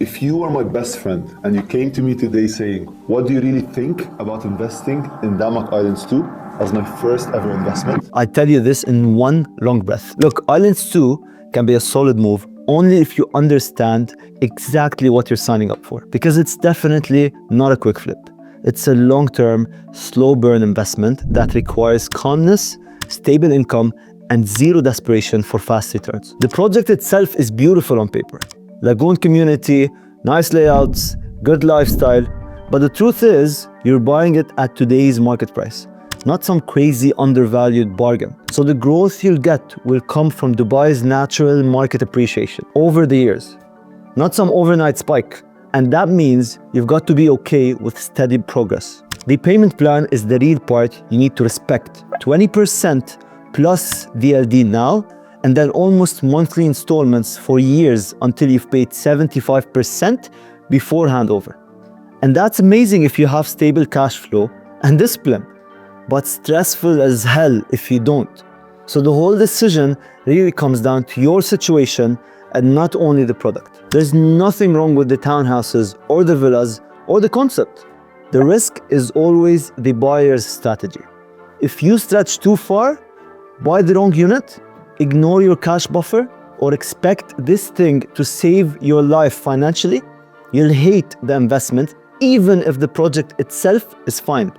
If you were my best friend and you came to me today saying, what do you really think about investing in DAMAC Islands 2 as my first ever investment? I tell you this in one long breath. Look, Islands 2 can be a solid move only if you understand exactly what you're signing up for, because it's definitely not a quick flip. It's a long-term, slow-burn investment that requires calmness, stable income, and zero desperation for fast returns. The project itself is beautiful on paper. Lagoon community, nice layouts, good lifestyle, but the truth is, you're buying it at today's market price, not some crazy undervalued bargain. So the growth you'll get will come from Dubai's natural market appreciation over the years, not some overnight spike. And that means you've got to be okay with steady progress. The payment plan is the real part you need to respect. 20% plus VLD now, and then almost monthly installments for years until you've paid 75% before handover. And that's amazing if you have stable cash flow and discipline, but stressful as hell if you don't. So the whole decision really comes down to your situation and not only the product. There's nothing wrong with the townhouses or the villas or the concept. The risk is always the buyer's strategy. If you stretch too far, buy the wrong unit, ignore your cash buffer, or expect this thing to save your life financially, you'll hate the investment even if the project itself is fine.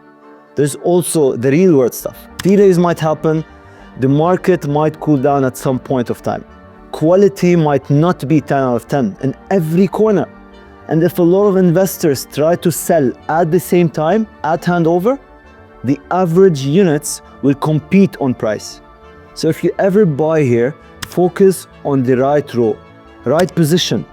There's also the real world stuff. Delays might happen, the market might cool down at some point of time. Quality might not be 10 out of 10 in every corner. And if a lot of investors try to sell at the same time, at handover, the average units will compete on price. So if you ever buy here, focus on the right row, right position,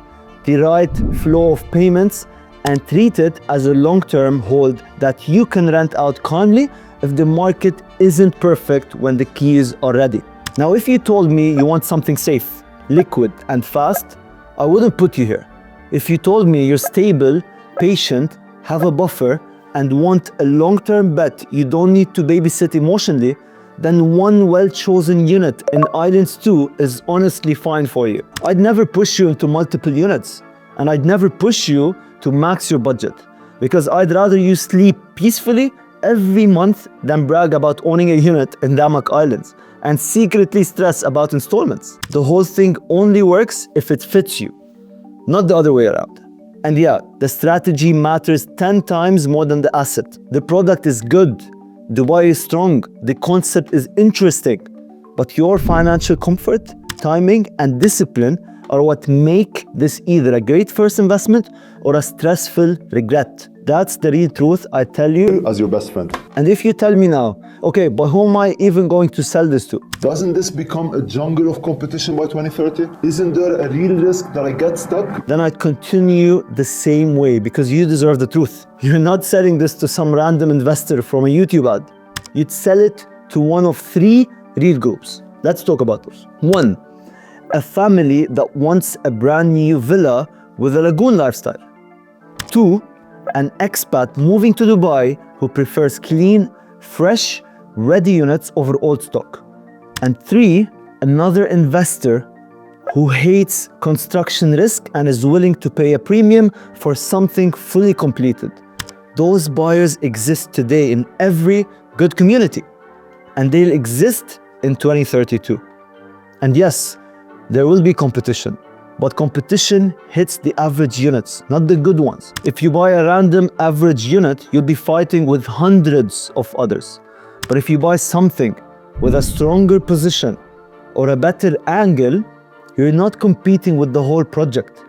the right flow of payments, and treat it as a long-term hold that you can rent out calmly if the market isn't perfect when the keys are ready. Now, if you told me you want something safe, liquid, and fast, I wouldn't put you here. If you told me you're stable, patient, have a buffer, and want a long-term bet you don't need to babysit emotionally, then one well-chosen unit in Islands 2 is honestly fine for you. I'd never push you into multiple units, and I'd never push you to max your budget, because I'd rather you sleep peacefully every month than brag about owning a unit in DAMAC Islands and secretly stress about installments. The whole thing only works if it fits you, not the other way around. And yeah, the strategy matters 10 times more than the asset. The product is good, Dubai is strong, the concept is interesting, but your financial comfort, timing, and discipline are what make this either a great first investment or a stressful regret. That's the real truth, I tell you. As your best friend. And if you tell me now, okay, but who am I even going to sell this to? Doesn't this become a jungle of competition by 2030? Isn't there a real risk that I get stuck? Then I'd continue the same way, because you deserve the truth. You're not selling this to some random investor from a YouTube ad. You'd sell it to one of 3 real groups. Let's talk about those. 1, a family that wants a brand new villa with a lagoon lifestyle. 2, an expat moving to Dubai who prefers clean, fresh, ready units over old stock. And 3, another investor who hates construction risk and is willing to pay a premium for something fully completed. Those buyers exist today in every good community, and they'll exist in 2032. And yes, there will be competition, but competition hits the average units, not the good ones. If you buy a random average unit, you'll be fighting with hundreds of others. But if you buy something with a stronger position or a better angle, you're not competing with the whole project.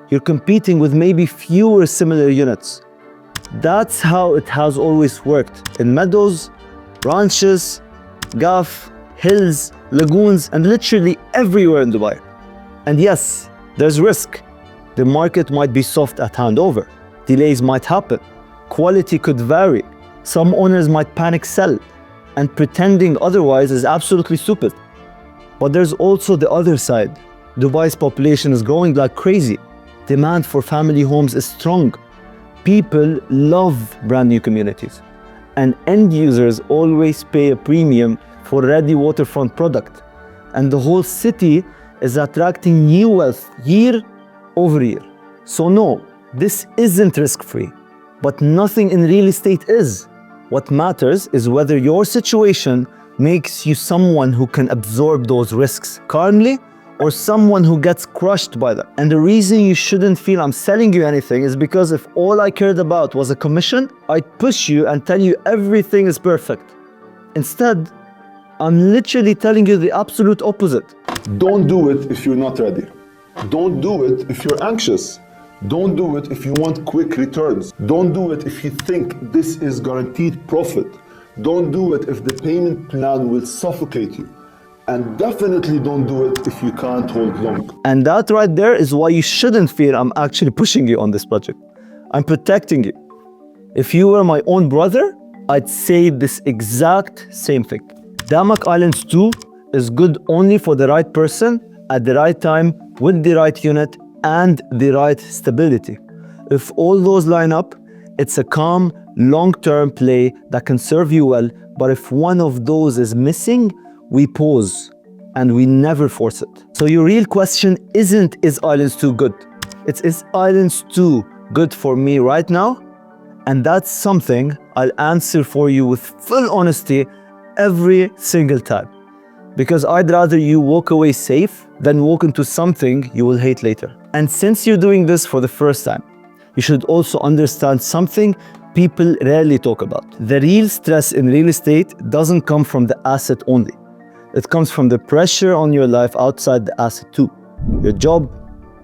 You're competing with maybe fewer similar units. That's how it has always worked in meadows, ranches, Gulf, hills, lagoons, and literally everywhere in Dubai. And yes, there's risk. The market might be soft at handover. Delays might happen. Quality could vary. Some owners might panic sell, and pretending otherwise is absolutely stupid. But there's also the other side. Dubai's population is growing like crazy. Demand for family homes is strong. People love brand new communities. And end users always pay a premium for ready waterfront product. And the whole city is attracting new wealth year over year. So no, this isn't risk-free, but nothing in real estate is. What matters is whether your situation makes you someone who can absorb those risks calmly or someone who gets crushed by them. And the reason you shouldn't feel I'm selling you anything is because if all I cared about was a commission, I'd push you and tell you everything is perfect. Instead, I'm literally telling you the absolute opposite. Don't do it if you're not ready. Don't do it if you're anxious. Don't do it if you want quick returns. Don't do it if you think this is guaranteed profit. Don't do it if the payment plan will suffocate you. And definitely don't do it if you can't hold long. And that right there is why you shouldn't feel I'm actually pushing you on this project. I'm protecting you. If you were my own brother, I'd say this exact same thing. DAMAC Islands 2 is good only for the right person at the right time with the right unit and the right stability. If all those line up, it's a calm, long-term play that can serve you well, but if one of those is missing, we pause and we never force it. So your real question isn't, is Islands 2 good? It's, is Islands 2 good for me right now? And that's something I'll answer for you with full honesty every single time. Because I'd rather you walk away safe than walk into something you will hate later. And since you're doing this for the first time, you should also understand something people rarely talk about. The real stress in real estate doesn't come from the asset only. It comes from the pressure on your life outside the asset too. Your job,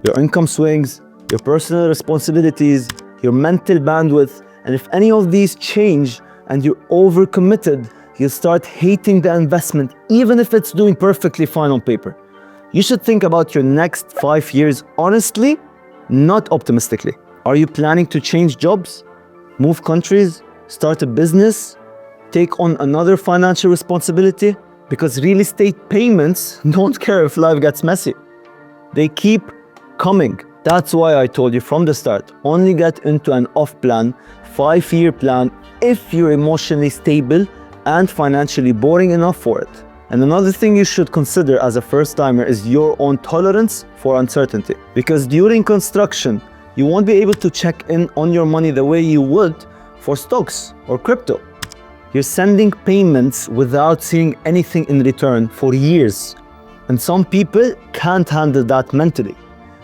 your income swings, your personal responsibilities, your mental bandwidth, and if any of these change and you're overcommitted, you'll start hating the investment even if it's doing perfectly fine on paper. You should think about your next 5 years honestly, not optimistically. Are you planning to change jobs, move countries, start a business, take on another financial responsibility? Because real estate payments don't care if life gets messy. They keep coming. That's why I told you from the start, only get into an off-plan, 5-year plan if you're emotionally stable and financially boring enough for it. And another thing you should consider as a first-timer is your own tolerance for uncertainty. Because during construction, you won't be able to check in on your money the way you would for stocks or crypto. You're sending payments without seeing anything in return for years. And some people can't handle that mentally.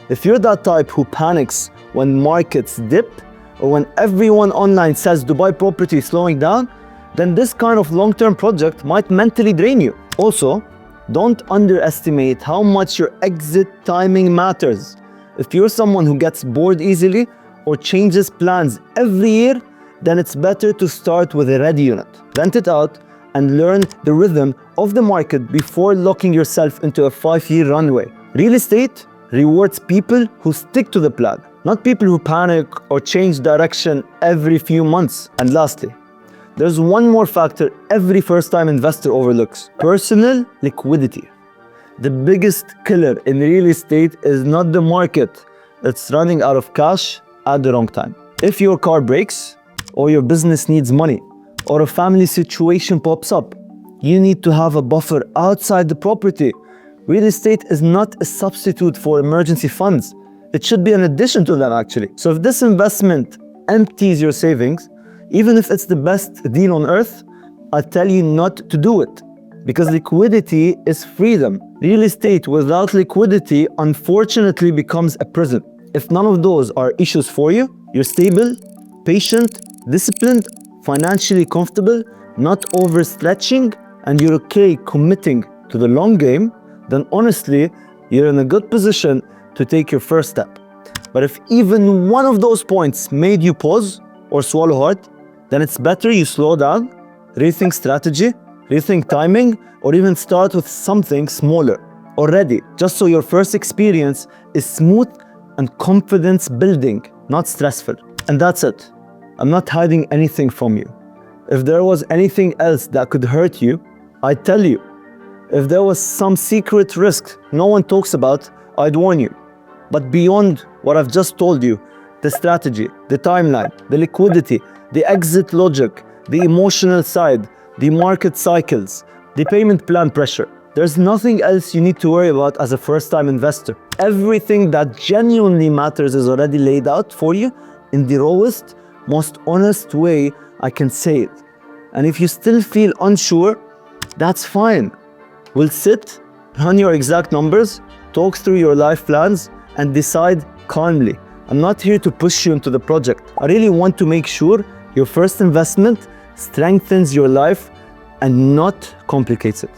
If you're that type who panics when markets dip or when everyone online says Dubai property is slowing down, then this kind of long-term project might mentally drain you. Also, don't underestimate how much your exit timing matters. If you're someone who gets bored easily or changes plans every year, then it's better to start with a ready unit. Rent it out and learn the rhythm of the market before locking yourself into a 5-year runway. Real estate rewards people who stick to the plan, not people who panic or change direction every few months. And lastly, there's one more factor every first-time investor overlooks: personal liquidity. The biggest killer in real estate is not the market, it's running out of cash at the wrong time. If your car breaks, or your business needs money, or a family situation pops up, you need to have a buffer outside the property. Real estate is not a substitute for emergency funds. It should be an addition to them actually. So if this investment empties your savings, even if it's the best deal on earth, I tell you not to do it. Because liquidity is freedom. Real estate without liquidity unfortunately becomes a prison. If none of those are issues for you, you're stable, patient, disciplined, financially comfortable, not overstretching, and you're okay committing to the long game, then honestly, you're in a good position to take your first step. But if even one of those points made you pause or swallow hard, then it's better you slow down, rethink strategy, rethink timing, or even start with something smaller already, just so your first experience is smooth and confidence building, not stressful. And that's it. I'm not hiding anything from you. If there was anything else that could hurt you, I'd tell you. If there was some secret risk no one talks about, I'd warn you. But beyond what I've just told you, the strategy, the timeline, the liquidity, the exit logic, the emotional side, the market cycles, the payment plan pressure, There's nothing else you need to worry about as a first-time investor. Everything that genuinely matters is already laid out for you in the rawest, most honest way I can say it. And if you still feel unsure, that's fine. We'll sit, run your exact numbers, talk through your life plans, and decide calmly. I'm not here to push you into the project. I really want to make sure your first investment strengthens your life and not complicates it.